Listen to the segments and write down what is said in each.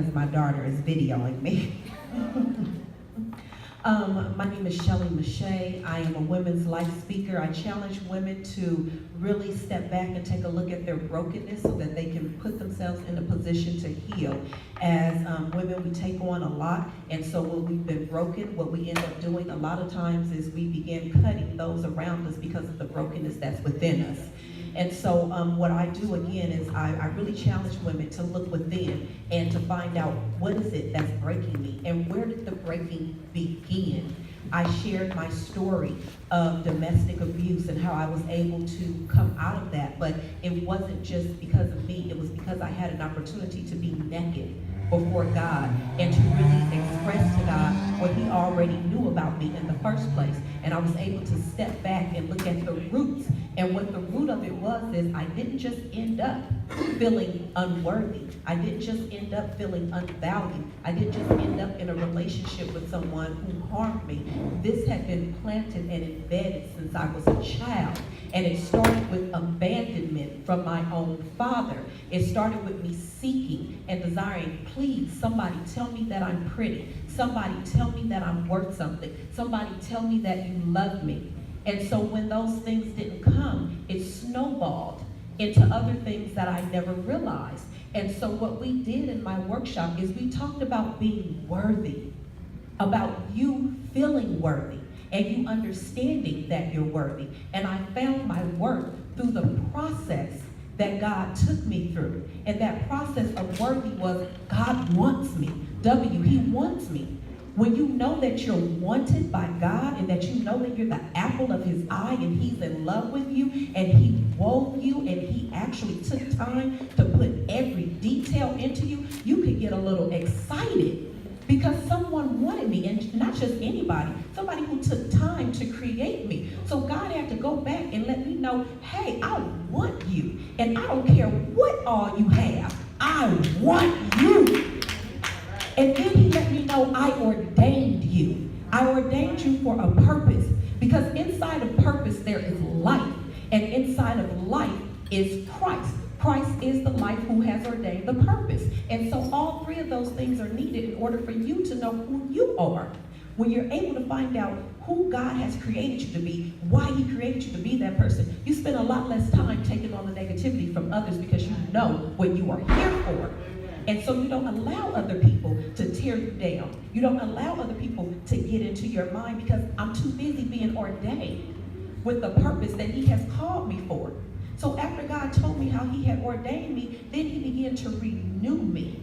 because my daughter is videoing me. My name is Shelley Meche'tte. I am a women's life speaker. I challenge women to really step back and take a look at their brokenness so that they can put themselves in a position to heal. As women, we take on a lot, and so when we've been broken, what we end up doing a lot of times is we begin cutting those around us because of the brokenness that's within us. And so what I do again is I really challenge women to look within and to find out what is it that's breaking me and where did the breaking begin. I shared my story of domestic abuse and how I was able to come out of that, but it wasn't just because of me, it was because I had an opportunity to be naked before God and to really express to God what he already knew about me in the first place. And I was able to step back and look at the roots. And what the root of it was is I didn't just end up feeling unworthy. I didn't just end up feeling unvalued. I didn't just end up in a relationship with someone who harmed me. This had been planted and embedded since I was a child. And it started with abandonment from my own father. It started with me seeking and desiring, please, somebody tell me that I'm pretty. Somebody tell me that I'm worth something. Somebody tell me that you love me. And so when those things didn't come, it snowballed into other things that I never realized. And so what we did in my workshop is we talked about being worthy, about you feeling worthy, and you understanding that you're worthy. And I found my worth through the process that God took me through. And that process of worthy was God wants me. He wants me. When you know that you're wanted by God and that you know that you're the apple of his eye and he's in love with you and he wove you and he actually took time to put every detail into you, you could get a little excited because someone wanted me, and not just anybody, somebody who took time to create me. So God had to go back and let me know, hey, I want you, and I don't care what all you have, I want you. And then he let me know I ordained you. I ordained you for a purpose, because inside of purpose there is life, and inside of life is Christ. Christ is the life who has ordained the purpose. And so all three of those things are needed in order for you to know who you are. When you're able to find out who God has created you to be, why he created you to be that person, you spend a lot less time taking on the negativity from others because you know what you are here for. And so you don't allow other people to tear you down. You don't allow other people to get into your mind because I'm too busy being ordained with the purpose that he has called me for. So after God told me how he had ordained me, then he began to renew me.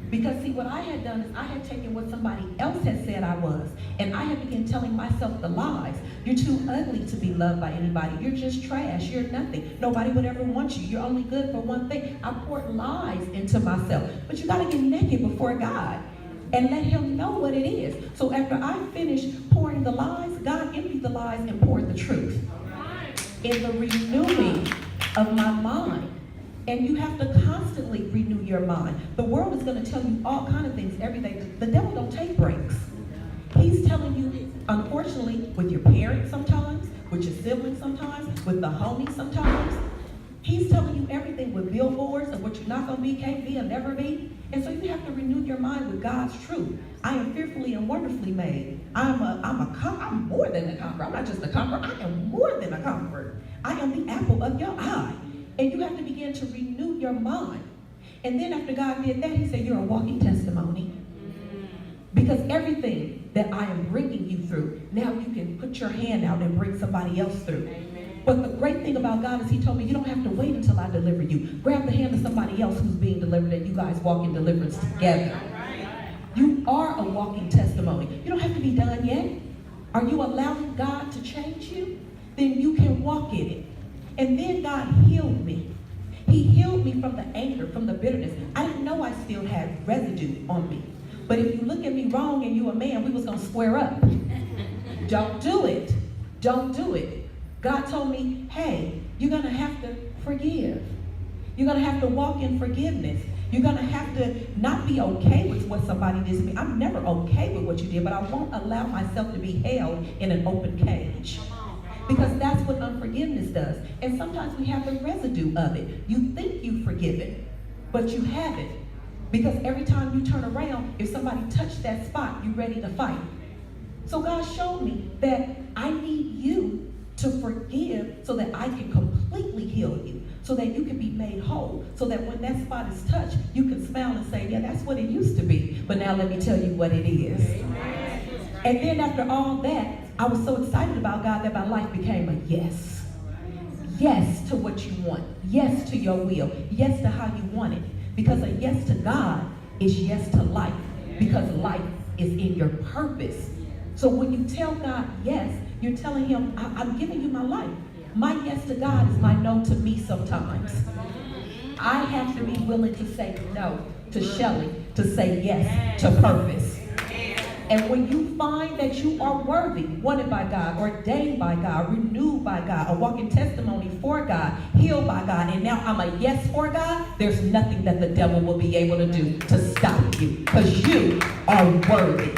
Because see, what I had done is I had taken what somebody else had said I was, and I had begun telling myself the lies. You're too ugly to be loved by anybody. You're just trash. You're nothing. Nobody would ever want you. You're only good for one thing. I poured lies into myself. But you got to get naked before God and let him know what it is. So after I finished pouring the lies, God emptied the lies and poured the truth. In the renewing of my mind. And you have to constantly renew your mind. The world is going to tell you all kinds of things every day. The devil don't take breaks. He's telling you, unfortunately, with your parents sometimes, with your siblings sometimes, with the homies sometimes. He's telling you everything with billboards of what you're not going to be, can't be, and never be. And so you have to renew your mind with God's truth. I am fearfully and wonderfully made. I'm more than a conqueror. I'm not just a conqueror. I am more than a conqueror. I am the apple of your eye. And you have to begin to renew your mind. And then after God did that, he said, you're a walking testimony. Because everything that I am bringing you through, now you can put your hand out and bring somebody else through. Amen. But the great thing about God is he told me, you don't have to wait until I deliver you. Grab the hand of somebody else who's being delivered and you guys walk in deliverance together. You are a walking testimony. You don't have to be done yet. Are you allowing God to change you? Then you can walk in it. And then God healed me. He healed me from the anger, from the bitterness. I didn't know I still had residue on me. But if you look at me wrong and you a man, we was going to square up. Don't do it. Don't do it. God told me, hey, you're going to have to forgive. You're going to have to walk in forgiveness. You're going to have to not be okay with what somebody did to me. I'm never okay with what you did, but I won't allow myself to be held in an open cage. Because that's what unforgiveness does. And sometimes we have the residue of it. You think you've forgiven, but you haven't. Because every time you turn around, if somebody touched that spot, you're ready to fight. So God showed me that I need you to forgive so that I can completely heal you, so that you can be made whole, so that when that spot is touched, you can smile and say, yeah, that's what it used to be, but now let me tell you what it is. Amen. And then after all that, I was so excited about God that my life became a yes. Yes to what you want. Yes to your will. Yes to how you want it. Because a yes to God is yes to life. Because life is in your purpose. So when you tell God yes, you're telling him, I'm giving you my life. My yes to God is my no to me sometimes. I have to be willing to say no to Shelley, to say yes to purpose. And when you find that you are worthy, wanted by God, ordained by God, renewed by God, a walking testimony for God, healed by God, and now I'm a yes for God, there's nothing that the devil will be able to do to stop you, because you are worthy.